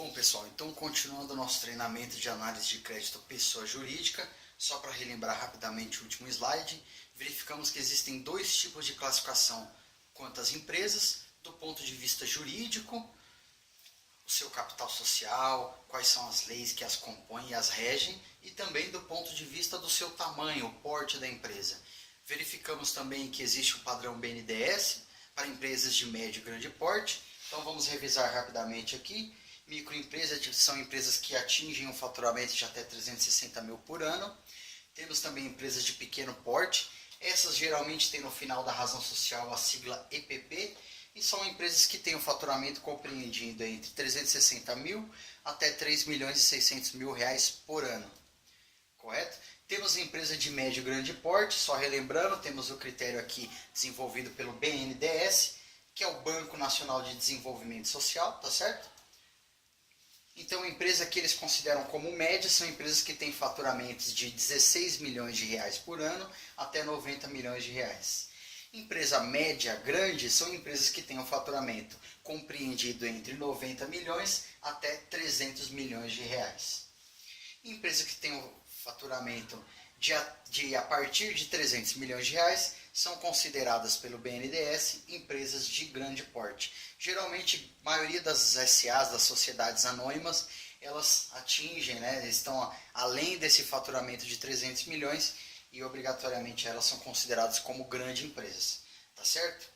Bom, pessoal, então continuando o nosso treinamento de análise de crédito pessoa jurídica, só para relembrar rapidamente o último slide, verificamos que existem dois tipos de classificação quanto às empresas, do ponto de vista jurídico, o seu capital social, quais são as leis que as compõem e as regem, e também do ponto de vista do seu tamanho, o porte da empresa. Verificamos também que existe o padrão BNDES para empresas de médio e grande porte, então vamos revisar rapidamente aqui. Microempresas são empresas que atingem um faturamento de até 360 mil por ano. Temos também empresas de pequeno porte. Essas geralmente têm no final da razão social a sigla EPP e são empresas que têm um faturamento compreendido entre 360 mil até 3 milhões e 600 mil reais por ano. Correto? Temos empresa de médio e grande porte, só relembrando, temos o critério aqui desenvolvido pelo BNDES, que é o Banco Nacional de Desenvolvimento Social, tá certo? Então, a empresa que eles consideram como média são empresas que têm faturamentos de 16 milhões de reais por ano até 90 milhões de reais. Empresa média grande são empresas que têm um faturamento compreendido entre 90 milhões até 300 milhões de reais. Empresas que têm um faturamento a partir de 300 milhões de reais são consideradas pelo BNDES empresas de grande porte. Geralmente, a maioria das SAs, das sociedades anônimas, elas atingem, estão além desse faturamento de 300 milhões e obrigatoriamente elas são consideradas como grandes empresas. Tá certo?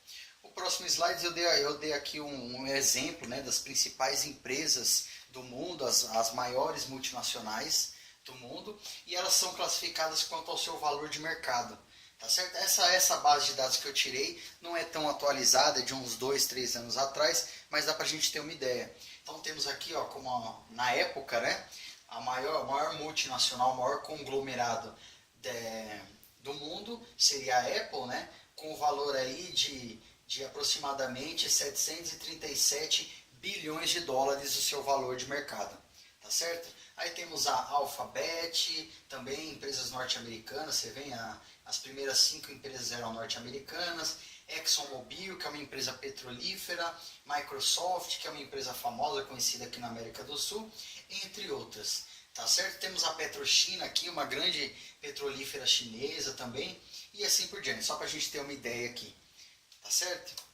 O próximo slide eu dei aqui um exemplo das principais empresas do mundo, as maiores multinacionais do mundo, e elas são classificadas quanto ao seu valor de mercado. Tá certo? Essa base de dados que eu tirei não é tão atualizada, é de uns 2, 3 anos atrás, mas dá para a gente ter uma ideia. Então temos aqui, como na época, a maior multinacional, o maior conglomerado do mundo seria a Apple, com o valor aí de aproximadamente 737 bilhões de dólares o seu valor de mercado. Tá certo? Aí temos a Alphabet, também empresas norte-americanas, você vê, as primeiras 5 empresas eram norte-americanas, ExxonMobil, que é uma empresa petrolífera, Microsoft, que é uma empresa famosa, conhecida aqui na América do Sul, entre outras. Tá certo? Temos a PetroChina aqui, uma grande petrolífera chinesa também, e assim por diante, só para a gente ter uma ideia aqui. Tá certo?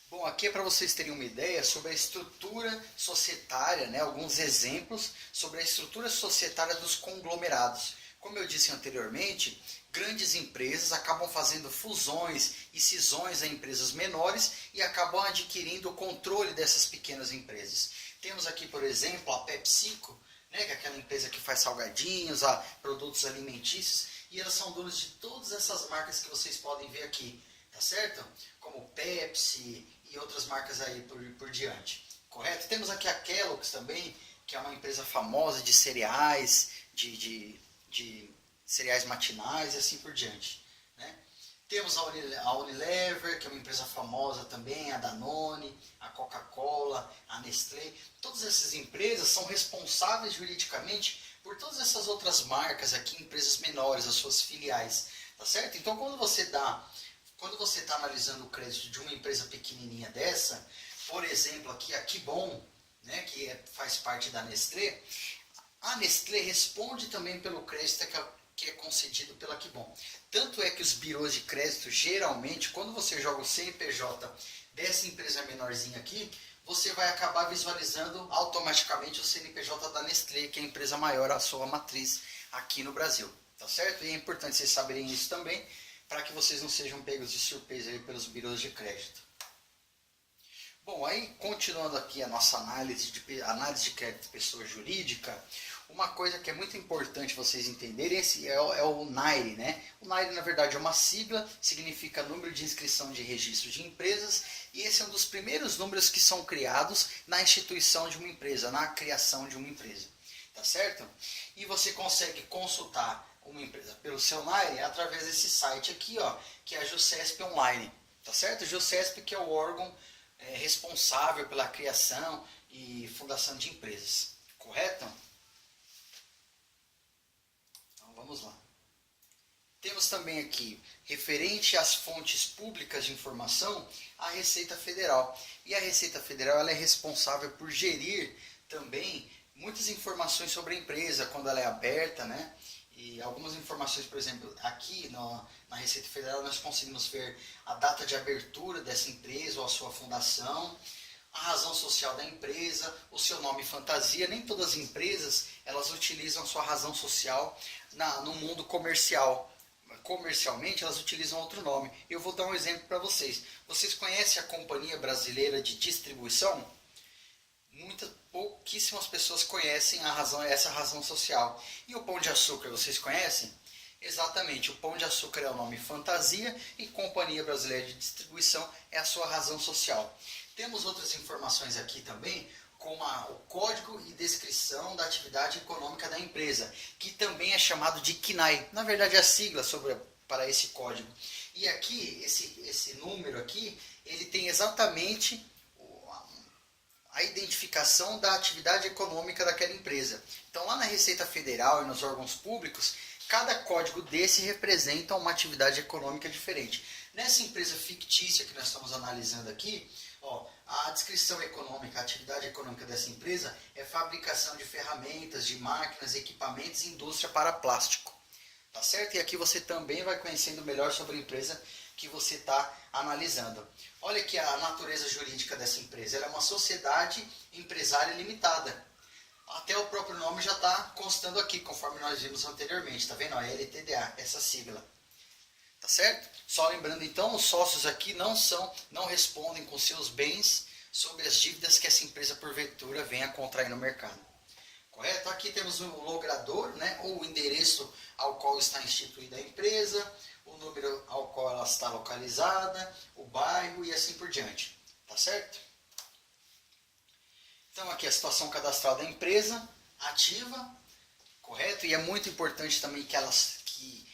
Bom, aqui é para vocês terem uma ideia sobre a estrutura societária, alguns exemplos sobre a estrutura societária dos conglomerados. Como eu disse anteriormente, grandes empresas acabam fazendo fusões e cisões em empresas menores e acabam adquirindo o controle dessas pequenas empresas. Temos aqui, por exemplo, a PepsiCo, que é aquela empresa que faz salgadinhos, produtos alimentícios, e elas são donas de todas essas marcas que vocês podem ver aqui, tá certo? Como Pepsi e outras marcas aí por diante, correto? Temos aqui a Kellogg's também, que é uma empresa famosa de cereais, de cereais matinais e assim por diante. Temos a Unilever, que é uma empresa famosa também, a Danone, a Coca-Cola, a Nestlé. Todas essas empresas são responsáveis juridicamente por todas essas outras marcas aqui, empresas menores, as suas filiais, tá certo? Então, quando você está analisando o crédito de uma empresa pequenininha dessa, por exemplo, aqui a Kibon, que faz parte da Nestlé, a Nestlé responde também pelo crédito que é concedido pela Kibon. Tanto é que os birôs de crédito, geralmente, quando você joga o CNPJ dessa empresa menorzinha aqui, você vai acabar visualizando automaticamente o CNPJ da Nestlé, que é a empresa maior, a sua matriz aqui no Brasil. Tá certo? E é importante vocês saberem isso também, para que vocês não sejam pegos de surpresa aí pelos birôs de crédito. Bom, aí continuando aqui a nossa análise de crédito de pessoa jurídica, uma coisa que é muito importante vocês entenderem é o NAIRE, O NAIRE, na verdade, é uma sigla, significa Número de Inscrição de Registro de Empresas, e esse é um dos primeiros números que são criados na instituição de uma empresa, na criação de uma empresa. Tá certo? E você consegue consultar uma empresa pelo seu NAIRE através desse site aqui, que é a JUSESP Online. Tá certo? A JUSESP, que é o órgão responsável pela criação e fundação de empresas. Correto? Então vamos lá. Temos também aqui, referente às fontes públicas de informação, a Receita Federal. E a Receita Federal ela é responsável por gerir também muitas informações sobre a empresa, quando ela é aberta, né? E algumas informações, por exemplo, aqui na Receita Federal nós conseguimos ver a data de abertura dessa empresa ou a sua fundação, a razão social da empresa, o seu nome fantasia. Nem todas as empresas elas utilizam sua razão social no mundo comercial. Comercialmente elas utilizam outro nome. Eu vou dar um exemplo para vocês. Vocês conhecem a Companhia Brasileira de Distribuição? Pouquíssimas pessoas conhecem essa razão social. E o Pão de Açúcar, vocês conhecem? Exatamente, o Pão de Açúcar é o nome fantasia e Companhia Brasileira de Distribuição é a sua razão social. Temos outras informações aqui também, como o Código e Descrição da Atividade Econômica da Empresa, que também é chamado de CNAE. Na verdade, é a sigla para esse código. E aqui, esse número aqui, ele tem exatamente a identificação da atividade econômica daquela empresa. Então, lá na Receita Federal e nos órgãos públicos, cada código desse representa uma atividade econômica diferente. Nessa empresa fictícia que nós estamos analisando aqui, a descrição econômica, a atividade econômica dessa empresa é fabricação de ferramentas, de máquinas, equipamentos e indústria para plástico. Tá certo? E aqui você também vai conhecendo melhor sobre a empresa que você está analisando. Olha aqui a natureza jurídica dessa empresa. Ela é uma sociedade empresária limitada. Até o próprio nome já está constando aqui, conforme nós vimos anteriormente. Está vendo? A LTDA, essa sigla. Tá certo? Só lembrando então, os sócios aqui não respondem com seus bens sobre as dívidas que essa empresa porventura venha a contrair no mercado. Correto? Aqui temos o logrador, né, ou o endereço ao qual está instituída a empresa, o número ao qual ela está localizada, o bairro e assim por diante. Tá certo? Então aqui a situação cadastral da empresa, ativa, correto? E é muito importante também que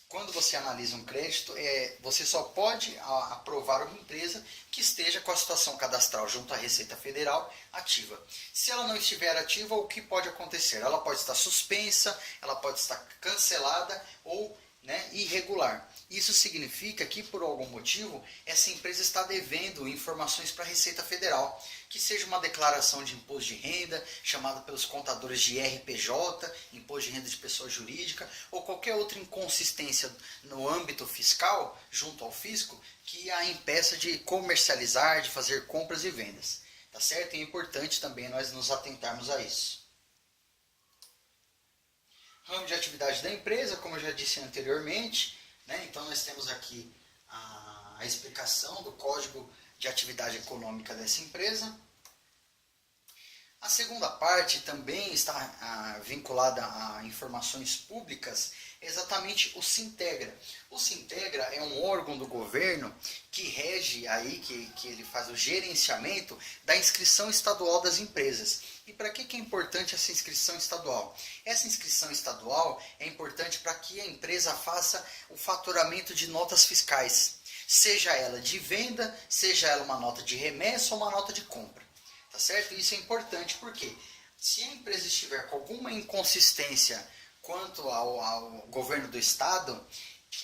quando você analisa um crédito, você só pode aprovar uma empresa que esteja com a situação cadastral junto à Receita Federal ativa. Se ela não estiver ativa, o que pode acontecer? Ela pode estar suspensa, ela pode estar cancelada ou irregular. Isso significa que, por algum motivo, essa empresa está devendo informações para a Receita Federal, que seja uma declaração de imposto de renda, chamada pelos contadores de RPJ, imposto de renda de pessoa jurídica, ou qualquer outra inconsistência no âmbito fiscal, junto ao fisco, que a impeça de comercializar, de fazer compras e vendas. Tá certo? E é importante também nós nos atentarmos a isso. Ramo de atividade da empresa, como eu já disse anteriormente, então nós temos aqui a explicação do Código de Atividade Econômica dessa empresa. A segunda parte também está vinculada a informações públicas, exatamente o Sintegra. O Sintegra é um órgão do governo que rege aí, que ele faz o gerenciamento da inscrição estadual das empresas. E para que é importante essa inscrição estadual? Essa inscrição estadual é importante para que a empresa faça o faturamento de notas fiscais, seja ela de venda, seja ela uma nota de remessa ou uma nota de compra. Tá certo? Isso é importante porque se a empresa estiver com alguma inconsistência quanto ao governo do estado,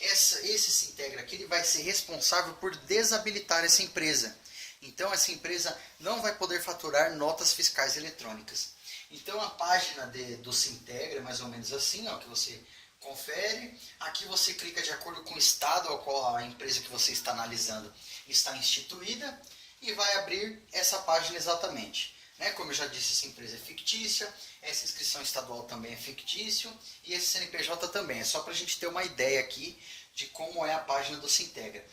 esse Sintegra aqui ele vai ser responsável por desabilitar essa empresa. Então essa empresa não vai poder faturar notas fiscais eletrônicas. Então a página do Sintegra é mais ou menos assim, que você confere. Aqui você clica de acordo com o estado ao qual a empresa que você está analisando está instituída e vai abrir essa página exatamente. Como eu já disse, essa empresa é fictícia, essa inscrição estadual também é fictício e esse CNPJ também. É só para a gente ter uma ideia aqui de como é a página do Sintegra.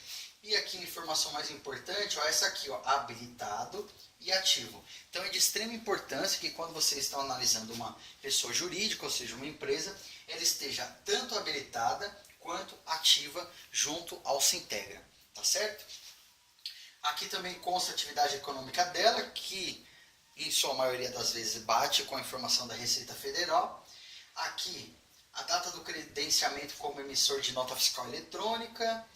E aqui a informação mais importante, essa aqui, habilitado e ativo. Então é de extrema importância que quando você está analisando uma pessoa jurídica, ou seja, uma empresa, ela esteja tanto habilitada quanto ativa junto ao Sintegra. Tá certo? Aqui também consta a atividade econômica dela, que em sua maioria das vezes bate com a informação da Receita Federal. Aqui a data do credenciamento como emissor de nota fiscal eletrônica.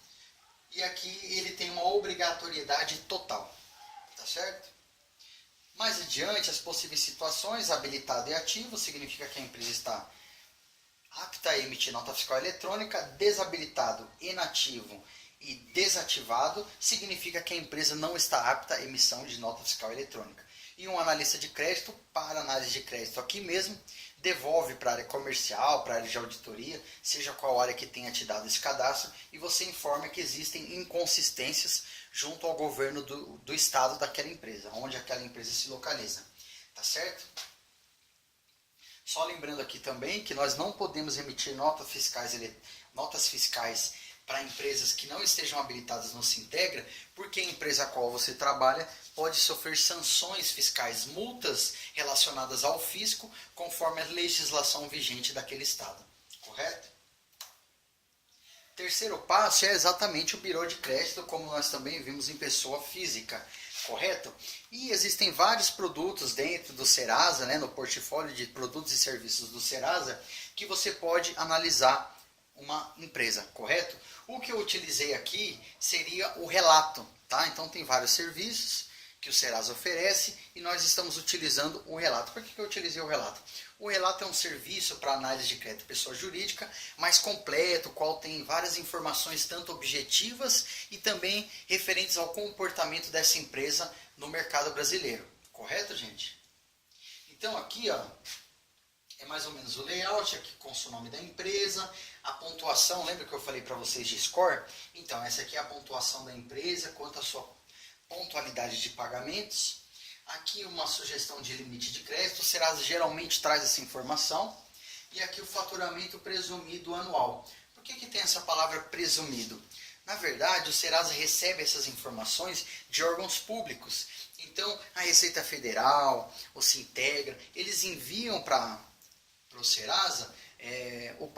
E aqui ele tem uma obrigatoriedade total. Tá certo? Mais adiante, as possíveis situações, habilitado e ativo, significa que a empresa está apta apta a emitir nota fiscal eletrônica, desabilitado, inativo e desativado, significa que a empresa não está apta à emissão de nota fiscal eletrônica. E um analista de crédito, para análise de crédito aqui mesmo, devolve para a área comercial, para a área de auditoria, seja qual área que tenha te dado esse cadastro, e você informa que existem inconsistências junto ao governo do estado daquela empresa, onde aquela empresa se localiza. Tá certo? Só lembrando aqui também que nós não podemos emitir notas fiscais para empresas que não estejam habilitadas no Sintegra, porque a empresa a qual você trabalha pode sofrer sanções fiscais, multas relacionadas ao fisco, conforme a legislação vigente daquele estado. Correto? Terceiro passo é exatamente o birô de crédito, como nós também vimos em pessoa física. Correto? E existem vários produtos dentro do Serasa, né, no portfólio de produtos e serviços do Serasa, que você pode analisar uma empresa, correto? O que eu utilizei aqui seria o relato, tá? Então tem vários serviços que o Serasa oferece e nós estamos utilizando o relato. Por que eu utilizei o relato? O relato é um serviço para análise de crédito pessoa jurídica mais completo, qual tem várias informações tanto objetivas e também referentes ao comportamento dessa empresa no mercado brasileiro. Correto, gente? Então aqui, ó, é mais ou menos o layout, aqui consta o nome da empresa, a pontuação, lembra que eu falei para vocês de score? Então, essa aqui é a pontuação da empresa, quanto à sua pontualidade de pagamentos. Aqui uma sugestão de limite de crédito, o Serasa geralmente traz essa informação. E aqui o faturamento presumido anual. Por que tem essa palavra presumido? Na verdade, o Serasa recebe essas informações de órgãos públicos. Então, a Receita Federal, o Sintegra, eles enviam para o Serasa o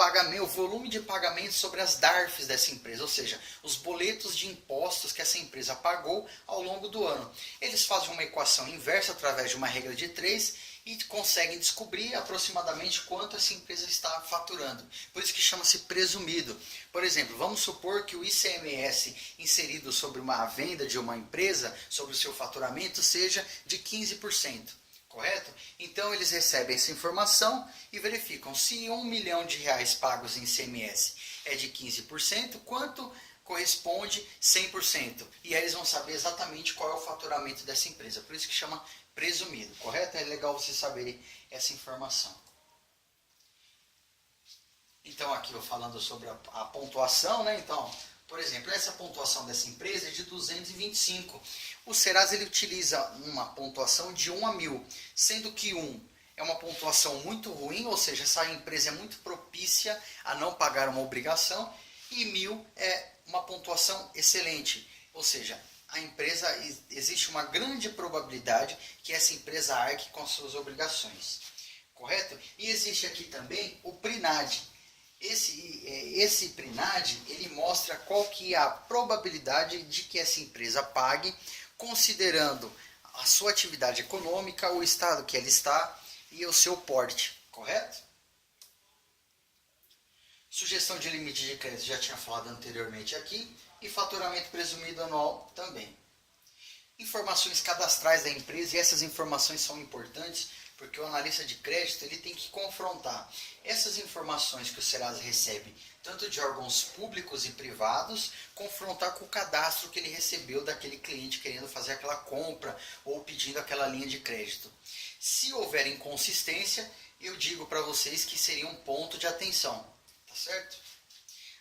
volume de pagamento sobre as DARFs dessa empresa, ou seja, os boletos de impostos que essa empresa pagou ao longo do ano. Eles fazem uma equação inversa através de uma regra de 3 e conseguem descobrir aproximadamente quanto essa empresa está faturando. Por isso que chama-se presumido. Por exemplo, vamos supor que o ICMS inserido sobre uma venda de uma empresa, sobre o seu faturamento, seja de 15%. Correto? Então eles recebem essa informação e verificam se R$1 milhão pagos em ICMS é de 15%, quanto corresponde 100%. E aí eles vão saber exatamente qual é o faturamento dessa empresa. Por isso que chama presumido, correto? É legal vocês saberem essa informação. Então aqui eu falando sobre a pontuação, né? Então, por exemplo, essa pontuação dessa empresa é de 225. O Serasa ele utiliza uma pontuação de 1 a 1000, sendo que 1 é uma pontuação muito ruim, ou seja, essa empresa é muito propícia a não pagar uma obrigação, e 1000 é uma pontuação excelente, ou seja, a empresa, existe uma grande probabilidade que essa empresa arque com suas obrigações, correto? E existe aqui também o PRINAD. Esse PRINAD, ele mostra qual que é a probabilidade de que essa empresa pague, considerando a sua atividade econômica, o estado que ela está e o seu porte, correto? Sugestão de limite de crédito, já tinha falado anteriormente aqui, e faturamento presumido anual também. Informações cadastrais da empresa, e essas informações são importantes porque o analista de crédito ele tem que confrontar essas informações que o Serasa recebe, tanto de órgãos públicos e privados, confrontar com o cadastro que ele recebeu daquele cliente querendo fazer aquela compra ou pedindo aquela linha de crédito. Se houver inconsistência, eu digo para vocês que seria um ponto de atenção, tá certo?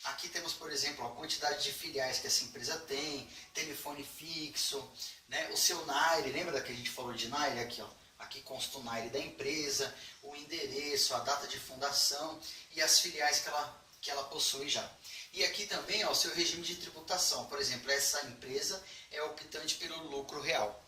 Aqui temos, por exemplo, a quantidade de filiais que essa empresa tem, telefone fixo, né? O seu NAIRE, lembra que a gente falou de NAIRE aqui, ó? Aqui consta o NAIRE da empresa, o endereço, a data de fundação e as filiais que ela possui já. E aqui também ó, o seu regime de tributação. Por exemplo, essa empresa é optante pelo lucro real.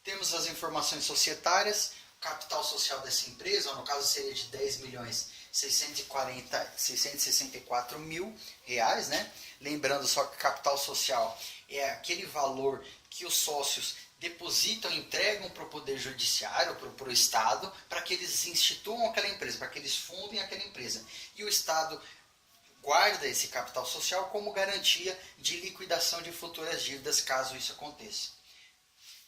Temos as informações societárias, o capital social dessa empresa, no caso seria de 10.664 mil reais, né? Lembrando só que capital social é aquele valor que os sócios depositam, entregam para o Poder Judiciário, para o Estado, para que eles instituam aquela empresa, para que eles fundem aquela empresa. E o Estado guarda esse capital social como garantia de liquidação de futuras dívidas, caso isso aconteça.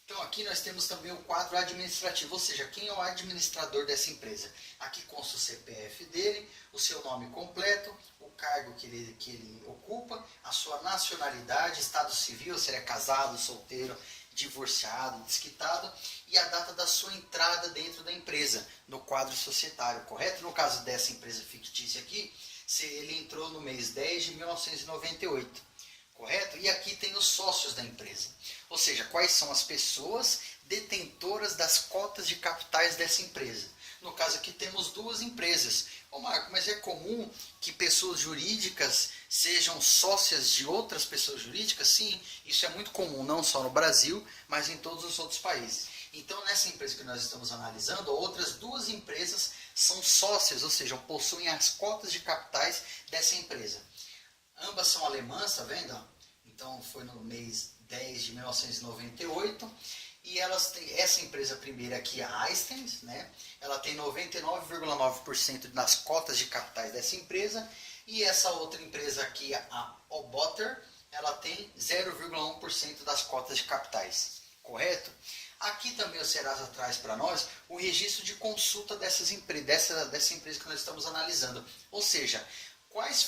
Então aqui nós temos também o quadro administrativo, ou seja, quem é o administrador dessa empresa. Aqui consta o CPF dele, o seu nome completo, o cargo que ele ocupa, a sua nacionalidade, estado civil, se ele é casado, solteiro, divorciado, desquitado, e a data da sua entrada dentro da empresa, no quadro societário, correto? No caso dessa empresa fictícia aqui, se ele entrou no mês 10 de 1998. Correto? E aqui tem os sócios da empresa. Ou seja, quais são as pessoas detentoras das cotas de capitais dessa empresa. No caso aqui temos duas empresas. Ô Marco, mas é comum que pessoas jurídicas sejam sócias de outras pessoas jurídicas? Sim, isso é muito comum, não só no Brasil, mas em todos os outros países. Então, nessa empresa que nós estamos analisando, outras duas empresas são sócias, ou seja, possuem as cotas de capitais dessa empresa. Ambas são alemãs, tá vendo? Então foi no mês 10 de 1998. E elas têm, essa empresa primeira aqui, a Einstein, né? Ela tem 99,9% das cotas de capitais dessa empresa. E essa outra empresa aqui, a Oboter, ela tem 0,1% das cotas de capitais. Correto? Aqui também o Serasa traz para nós o registro de consulta dessa empresa que nós estamos analisando. Ou seja, quantas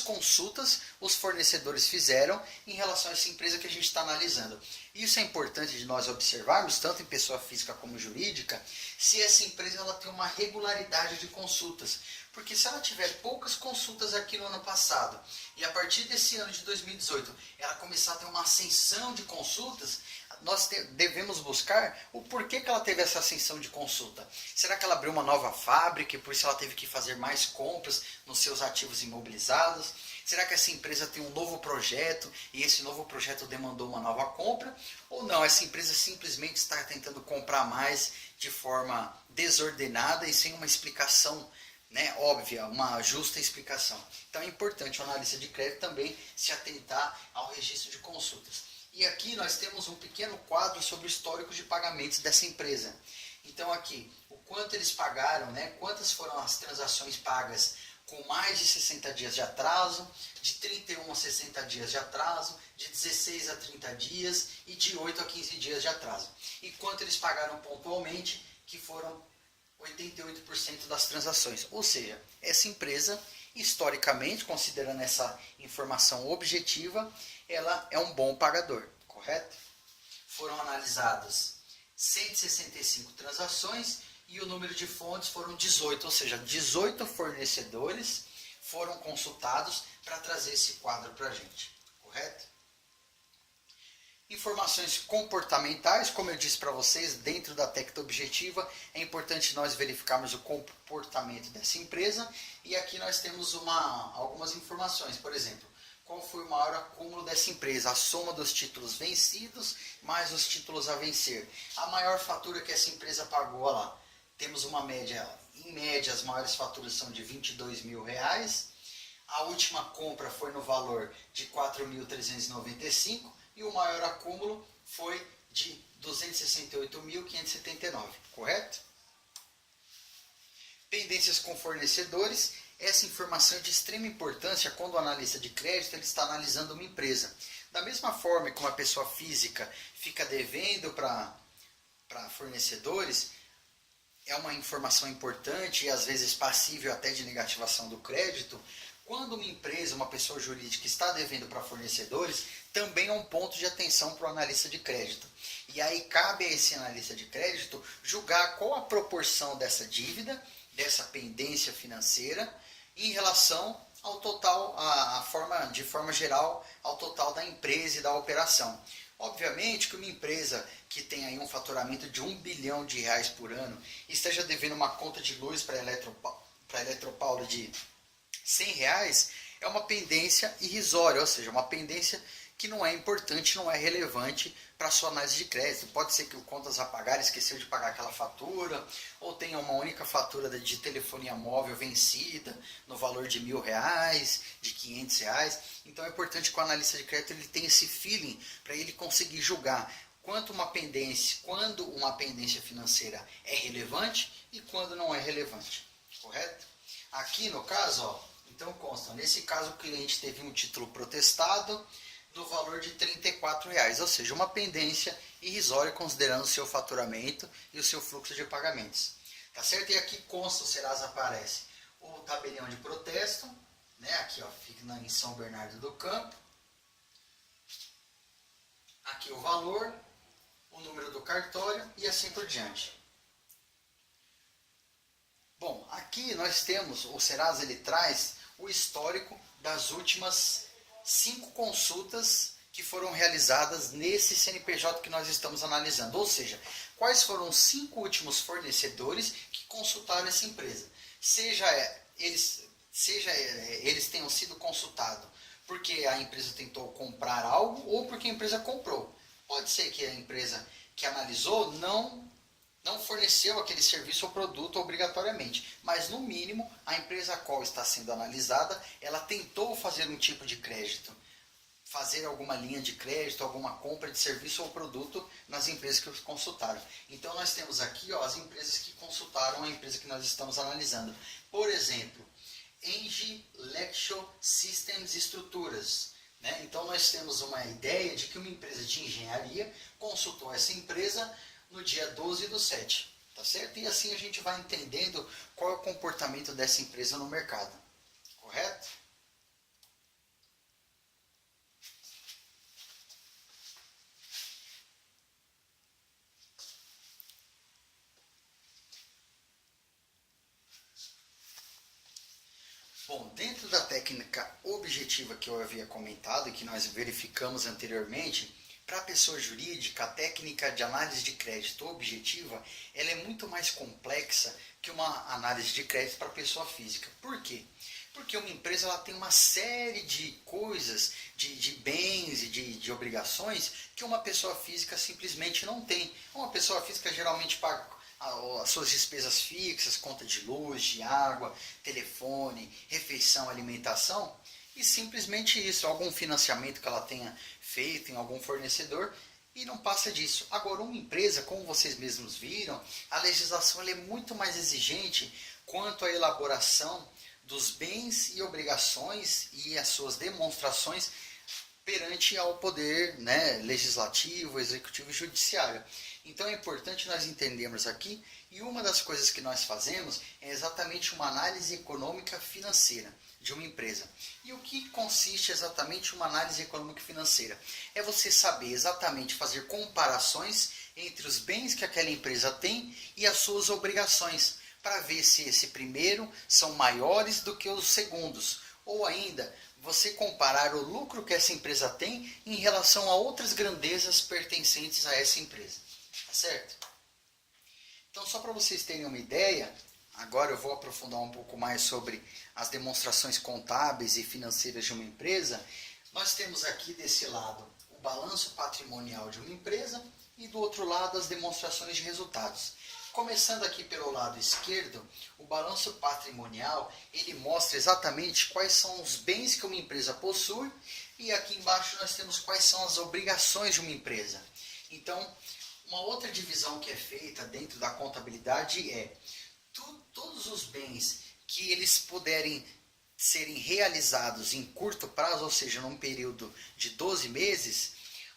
consultas os fornecedores fizeram em relação a essa empresa que a gente está analisando. Isso é importante de nós observarmos, tanto em pessoa física como jurídica, se essa empresa ela tem uma regularidade de consultas. Porque se ela tiver poucas consultas aqui no ano passado, e a partir desse ano de 2018, ela começar a ter uma ascensão de consultas, nós devemos buscar o porquê que ela teve essa ascensão de consulta. Será que ela abriu uma nova fábrica e por isso ela teve que fazer mais compras nos seus ativos imobilizados? Será que essa empresa tem um novo projeto e esse novo projeto demandou uma nova compra? Ou não, essa empresa simplesmente está tentando comprar mais de forma desordenada e sem uma explicação, né, óbvia, uma justa explicação. Então é importante o analista de crédito também se atentar ao registro de consultas. E aqui nós temos um pequeno quadro sobre o histórico de pagamentos dessa empresa. Então aqui, o quanto eles pagaram, né, quantas foram as transações pagas com mais de 60 dias de atraso, de 31 a 60 dias de atraso, de 16 a 30 dias e de 8 a 15 dias de atraso. E quanto eles pagaram pontualmente, que foram 88% das transações. Ou seja, essa empresa, historicamente, considerando essa informação objetiva, ela é um bom pagador, correto? Foram analisadas 165 transações e o número de fontes foram 18, ou seja, 18 fornecedores foram consultados para trazer esse quadro para a gente, correto? Informações comportamentais, como eu disse para vocês, dentro da técnica objetiva, é importante nós verificarmos o comportamento dessa empresa. E aqui nós temos algumas informações, por exemplo, qual foi o maior acúmulo dessa empresa, a soma dos títulos vencidos mais os títulos a vencer. A maior fatura que essa empresa pagou, olha lá, temos uma média, em média as maiores faturas são de R$22 mil. A última compra foi no valor de 4.395 e o maior acúmulo foi de 268.579, correto? Pendências com fornecedores. Essa informação é de extrema importância quando o analista de crédito ele está analisando uma empresa. Da mesma forma que uma pessoa física fica devendo para fornecedores, é uma informação importante e às vezes passível até de negativação do crédito. Quando uma empresa, uma pessoa jurídica está devendo para fornecedores, também é um ponto de atenção para o analista de crédito. E aí cabe a esse analista de crédito julgar qual a proporção dessa dívida, dessa pendência financeira, em relação ao total, de forma geral, ao total da empresa e da operação. Obviamente que uma empresa que tem aí um faturamento de R$1 bilhão por ano e esteja devendo uma conta de luz para a Eletropaulo de R$100, é uma pendência irrisória, ou seja, uma pendência que não é importante, não é relevante para a sua análise de crédito. Pode ser que o contas a pagar esqueceu de pagar aquela fatura, ou tenha uma única fatura de telefonia móvel vencida no valor de R$1.000, de R$500. Então é importante que o analista de crédito ele tenha esse feeling para ele conseguir julgar quando uma pendência financeira é relevante e quando não é relevante, correto? Aqui no caso, ó, então consta, nesse caso o cliente teve um título protestado do valor de R$ 34,00, ou seja, uma pendência irrisória considerando o seu faturamento e o seu fluxo de pagamentos. Tá certo? E aqui consta, o Serasa aparece o tabelião de protesto, né? Aqui ó, fica em São Bernardo do Campo. Aqui o valor, o número do cartório e assim por diante. Bom, aqui nós temos, o Serasa ele traz o histórico das últimas 5 consultas que foram realizadas nesse CNPJ que nós estamos analisando. Ou seja, quais foram os 5 últimos fornecedores que consultaram essa empresa. Seja eles tenham sido consultados porque a empresa tentou comprar algo ou porque a empresa comprou. Pode ser que a empresa que analisou não forneceu aquele serviço ou produto obrigatoriamente, mas no mínimo a empresa a qual está sendo analisada, ela tentou fazer um tipo de crédito, fazer alguma linha de crédito, alguma compra de serviço ou produto nas empresas que consultaram. Então nós temos aqui ó, as empresas que consultaram a empresa que nós estamos analisando. Por exemplo, Engie Lectio Systems Estruturas. Né? Então nós temos uma ideia de que uma empresa de engenharia consultou essa empresa no dia 12/7, tá certo? E assim a gente vai entendendo qual é o comportamento dessa empresa no mercado, correto? Bom, dentro da técnica objetiva que eu havia comentado e que nós verificamos anteriormente, para a pessoa jurídica, a técnica de análise de crédito objetiva, ela é muito mais complexa que uma análise de crédito para a pessoa física. Por quê? Porque uma empresa ela tem uma série de coisas, de bens e de obrigações que uma pessoa física simplesmente não tem. Uma pessoa física geralmente paga as suas despesas fixas, conta de luz, de água, telefone, refeição, alimentação, e simplesmente isso, algum financiamento que ela tenha feito em algum fornecedor, e não passa disso. Agora, uma empresa, como vocês mesmos viram, a legislação ela é muito mais exigente quanto à elaboração dos bens e obrigações e as suas demonstrações perante ao poder, né, legislativo, executivo e judiciário. Então é importante nós entendermos aqui, e uma das coisas que nós fazemos é exatamente uma análise econômica financeira de uma empresa. E o que consiste exatamente uma análise econômica financeira? É você saber exatamente fazer comparações entre os bens que aquela empresa tem e as suas obrigações, para ver se esse primeiro são maiores do que os segundos, ou ainda você comparar o lucro que essa empresa tem em relação a outras grandezas pertencentes a essa empresa. Tá certo? Então, só para vocês terem uma ideia, agora eu vou aprofundar um pouco mais sobre as demonstrações contábeis e financeiras de uma empresa. Nós temos aqui desse lado o balanço patrimonial de uma empresa e do outro lado as demonstrações de resultados. Começando aqui pelo lado esquerdo, o balanço patrimonial, ele mostra exatamente quais são os bens que uma empresa possui, e aqui embaixo nós temos quais são as obrigações de uma empresa. Então, uma outra divisão que é feita dentro da contabilidade é todos os bens que eles puderem serem realizados em curto prazo, ou seja, num período de 12 meses,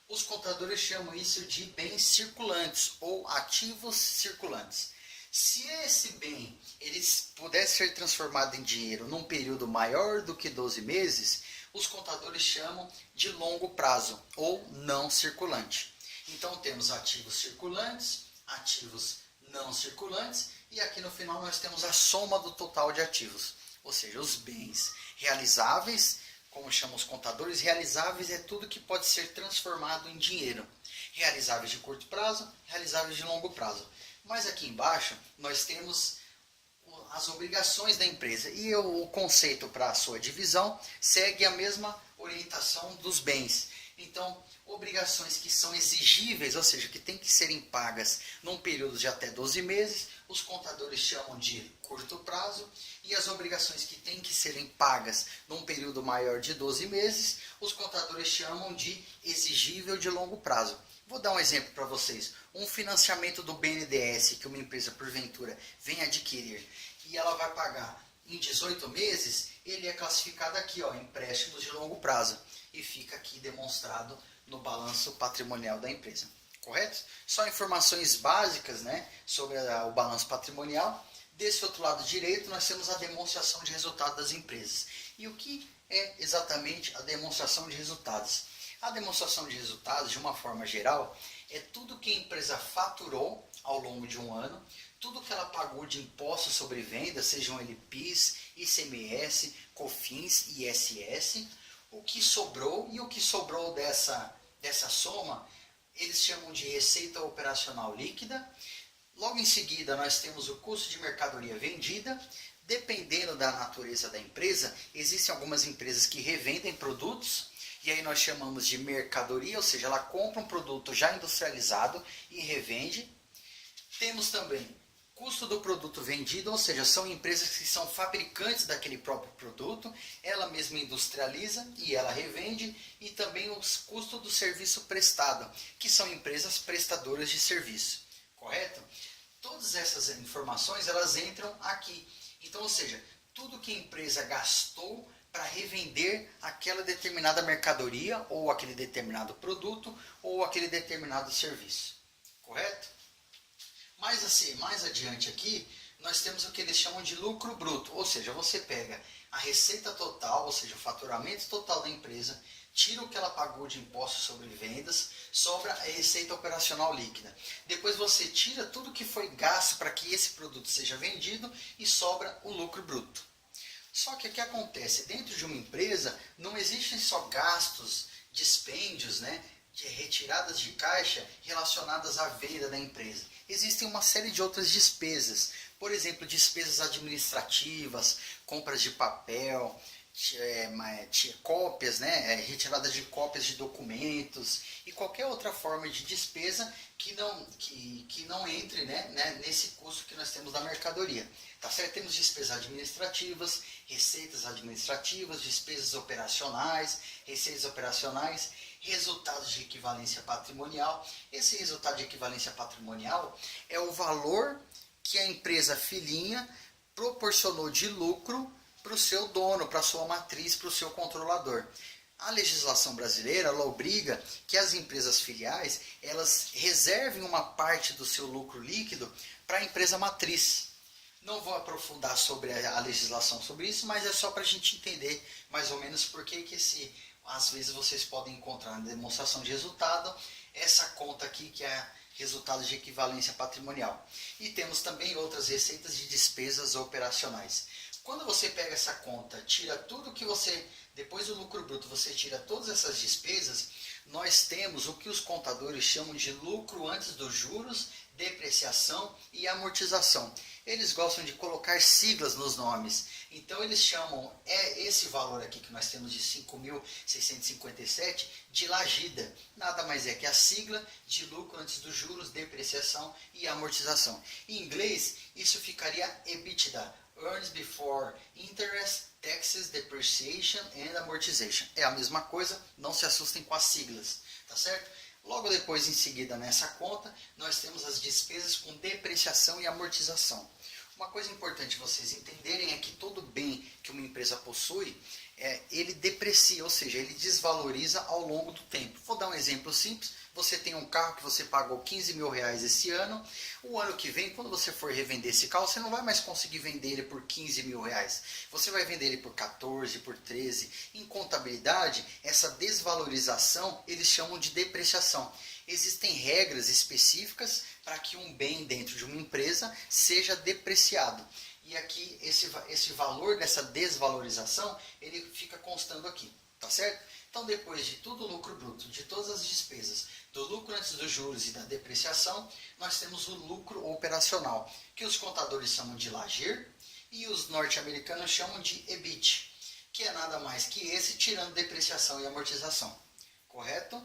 os contadores chamam isso de bens circulantes ou ativos circulantes. Se esse bem ele pudesse ser transformado em dinheiro num período maior do que 12 meses, os contadores chamam de longo prazo ou não circulante. Então temos ativos circulantes, ativos não circulantes, e aqui no final nós temos a soma do total de ativos, ou seja, os bens realizáveis, como chamam os contadores, realizáveis é tudo que pode ser transformado em dinheiro. Realizáveis de curto prazo, realizáveis de longo prazo. Mas aqui embaixo nós temos as obrigações da empresa, e o conceito para a sua divisão segue a mesma orientação dos bens. Então, obrigações que são exigíveis, ou seja, que têm que serem pagas num período de até 12 meses, os contadores chamam de curto prazo, e as obrigações que têm que serem pagas num período maior de 12 meses, os contadores chamam de exigível de longo prazo. Vou dar um exemplo para vocês. Um financiamento do BNDES que uma empresa, porventura, vem adquirir e ela vai pagar em 18 meses, ele é classificado aqui, ó, empréstimos de longo prazo. e fica aqui demonstrado no balanço patrimonial da empresa. Correto? Só informações básicas, né, sobre o balanço patrimonial. Desse outro lado direito, nós temos a demonstração de resultados das empresas. E o que é exatamente a demonstração de resultados? A demonstração de resultados, de uma forma geral, é tudo que a empresa faturou ao longo de um ano, tudo que ela pagou de impostos sobre vendas, sejam eles PIS, ICMS, COFINS e ISS, o que sobrou, e o que sobrou dessa soma, eles chamam de receita operacional líquida. Logo em seguida, nós temos o custo de mercadoria vendida. Dependendo da natureza da empresa, existem algumas empresas que revendem produtos, e aí nós chamamos de mercadoria, ou seja, ela compra um produto já industrializado e revende. Temos também custo do produto vendido, ou seja, são empresas que são fabricantes daquele próprio produto, ela mesma industrializa e ela revende, e também os custos do serviço prestado, que são empresas prestadoras de serviço, correto? Todas essas informações, elas entram aqui. Então, ou seja, tudo que a empresa gastou para revender aquela determinada mercadoria, ou aquele determinado produto, ou aquele determinado serviço, correto? Mas assim, mais adiante aqui, nós temos o que eles chamam de lucro bruto, ou seja, você pega a receita total, ou seja, o faturamento total da empresa, tira o que ela pagou de impostos sobre vendas, sobra a receita operacional líquida. Depois você tira tudo que foi gasto para que esse produto seja vendido e sobra o lucro bruto. Só que o que acontece? Dentro de uma empresa não existem só gastos, dispêndios, né, de retiradas de caixa relacionadas à venda da empresa. Existem uma série de outras despesas, por exemplo, despesas administrativas, compras de papel, cópias, né, retirada de cópias de documentos e qualquer outra forma de despesa que não entre, né, nesse custo que nós temos da mercadoria. Tá certo? Temos despesas administrativas, receitas administrativas, despesas operacionais, receitas operacionais, resultados de equivalência patrimonial. Esse resultado de equivalência patrimonial é o valor que a empresa filhinha proporcionou de lucro para o seu dono, para a sua matriz, para o seu controlador. A legislação brasileira, ela obriga que as empresas filiais, elas reservem uma parte do seu lucro líquido para a empresa matriz. Não vou aprofundar sobre a legislação sobre isso, mas é só para a gente entender mais ou menos por que às vezes vocês podem encontrar na demonstração de resultado essa conta aqui que é resultado de equivalência patrimonial. E temos também outras receitas de despesas operacionais. Quando você pega essa conta, tira tudo que você, depois do lucro bruto, você tira todas essas despesas, nós temos o que os contadores chamam de lucro antes dos juros, depreciação e amortização. Eles gostam de colocar siglas nos nomes. Então eles chamam esse valor aqui que nós temos de 5.657 de LAGIDA. Nada mais é que a sigla de lucro antes dos juros, depreciação e amortização. Em inglês, isso ficaria EBITDA, Earnings Before Interest, Taxes, Depreciation and Amortization. É a mesma coisa, não se assustem com as siglas, tá certo? Logo depois, em seguida, nessa conta, nós temos as despesas com depreciação e amortização. Uma coisa importante vocês entenderem é que todo bem que uma empresa possui, ele deprecia, ou seja, ele desvaloriza ao longo do tempo. Vou dar um exemplo simples. Você tem um carro que você pagou 15 mil reais esse ano. O ano que vem, quando você for revender esse carro, você não vai mais conseguir vender ele por 15 mil reais. Você vai vender ele por 14, por 13. Em contabilidade, essa desvalorização eles chamam de depreciação. Existem regras específicas para que um bem dentro de uma empresa seja depreciado. E aqui esse valor dessa desvalorização, ele fica constando aqui, tá certo? Então depois de tudo o lucro bruto, de todas as despesas, do lucro antes dos juros e da depreciação, nós temos o lucro operacional, que os contadores chamam de LAGIR e os norte-americanos chamam de EBIT, que é nada mais que esse tirando depreciação e amortização, correto?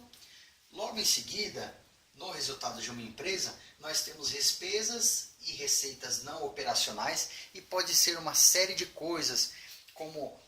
Logo em seguida, no resultado de uma empresa, nós temos despesas e receitas não operacionais e pode ser uma série de coisas, como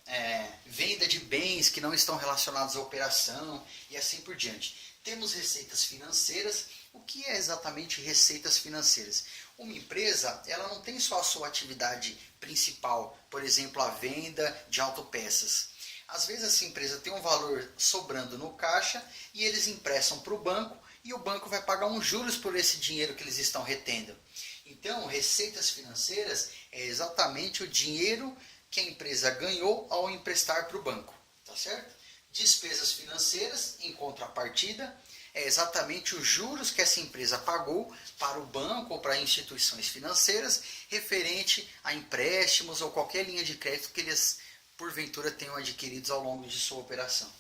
venda de bens que não estão relacionados à operação e assim por diante. Temos receitas financeiras. O que é exatamente receitas financeiras? Uma empresa, ela não tem só a sua atividade principal, por exemplo, a venda de autopeças. Às vezes essa empresa tem um valor sobrando no caixa e eles emprestam para o banco e o banco vai pagar uns juros por esse dinheiro que eles estão retendo. Então, receitas financeiras é exatamente o dinheiro que a empresa ganhou ao emprestar para o banco, tá certo? Despesas financeiras, em contrapartida, é exatamente os juros que essa empresa pagou para o banco ou para instituições financeiras referente a empréstimos ou qualquer linha de crédito que eles porventura tenham adquiridos ao longo de sua operação.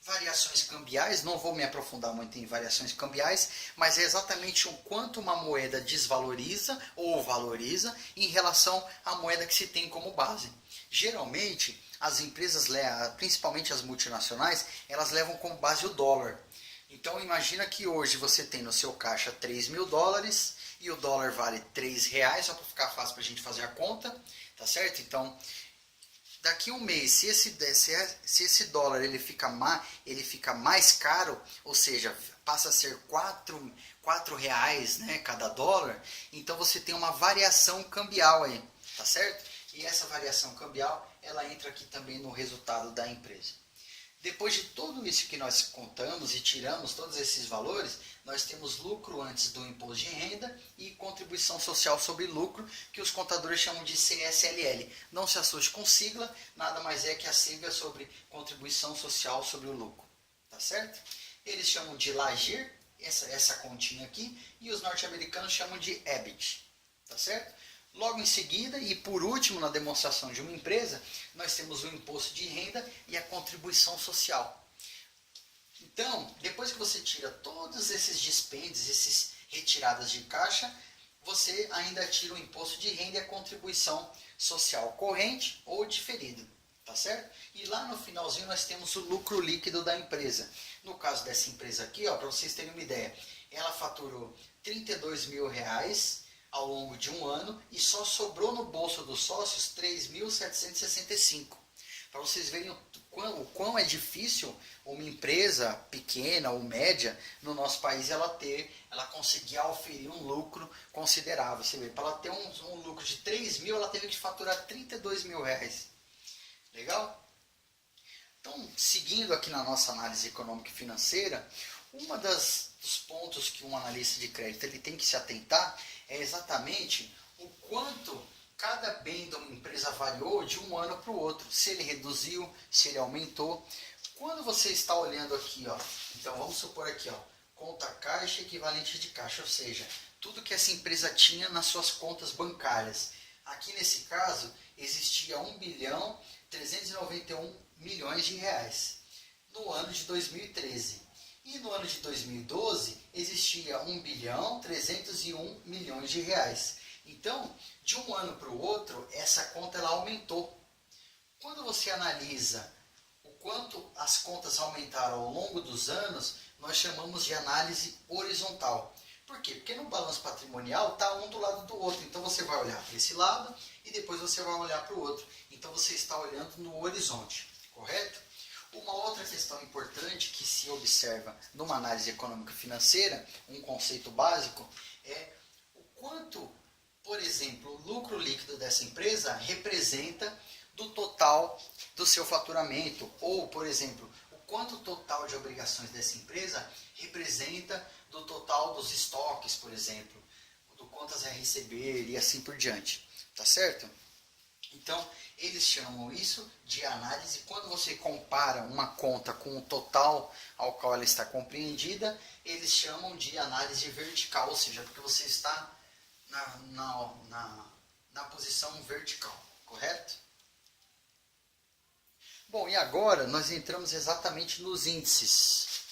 Variações cambiais, não vou me aprofundar muito em variações cambiais, mas é exatamente o quanto uma moeda desvaloriza ou valoriza em relação à moeda que se tem como base. Geralmente, as empresas, principalmente as multinacionais, elas levam como base o dólar. Então imagina que hoje você tem no seu caixa 3 mil dólares e o dólar vale 3 reais, só para ficar fácil para a gente fazer a conta, tá certo? Então daqui a um mês, se esse dólar ele fica mais caro, ou seja, passa a ser 4 reais, né, cada dólar, então você tem uma variação cambial aí, tá certo? E essa variação cambial, ela entra aqui também no resultado da empresa. Depois de tudo isso que nós contamos e tiramos todos esses valores, nós temos lucro antes do imposto de renda e contribuição social sobre lucro, que os contadores chamam de CSLL. Não se assuste com sigla, nada mais é que a sigla sobre contribuição social sobre o lucro. Tá certo? Eles chamam de LAGIR, essa continha aqui, e os norte-americanos chamam de EBIT. Tá certo? Logo em seguida, e por último na demonstração de uma empresa, nós temos o imposto de renda e a contribuição social. Então, depois que você tira todos esses dispêndios, essas retiradas de caixa, você ainda tira o imposto de renda e a contribuição social corrente ou diferida, tá certo? E lá no finalzinho nós temos o lucro líquido da empresa. No caso dessa empresa aqui, para vocês terem uma ideia, ela faturou 32 mil reais ao longo de um ano e só sobrou no bolso dos sócios 3.765. Para vocês verem o quão é difícil uma empresa pequena ou média no nosso país ela conseguir oferir um lucro considerável. Você vê, para ela ter um lucro de 3 mil, ela teve que faturar 32 mil reais. Legal? Então, seguindo aqui na nossa análise econômica e financeira, dos pontos que um analista de crédito ele tem que se atentar é exatamente o quanto cada bem de uma empresa variou de um ano para o outro, se ele reduziu, se ele aumentou. Quando você está olhando aqui, então vamos supor aqui, conta caixa equivalente de caixa, ou seja, tudo que essa empresa tinha nas suas contas bancárias. Aqui nesse caso existia 1.391 milhões de reais no ano de 2013. E no ano de 2012 existia 1.301 milhões de reais. Então, de um ano para o outro, essa conta ela aumentou. Quando você analisa o quanto as contas aumentaram ao longo dos anos, nós chamamos de análise horizontal. Por quê? Porque no balanço patrimonial está um do lado do outro. Então você vai olhar para esse lado e depois você vai olhar para o outro. Então você está olhando no horizonte, correto? Uma outra questão importante que se observa numa análise econômica financeira, um conceito básico, é o quanto, por exemplo, o lucro líquido dessa empresa representa do total do seu faturamento, ou, por exemplo, o quanto o total de obrigações dessa empresa representa do total dos estoques, por exemplo, do quantas é receber e assim por diante. Tá certo? Então, eles chamam isso de análise. Quando você compara uma conta com o total ao qual ela está compreendida, eles chamam de análise vertical, ou seja, porque você está na posição vertical, correto? Bom, e agora nós entramos exatamente nos índices.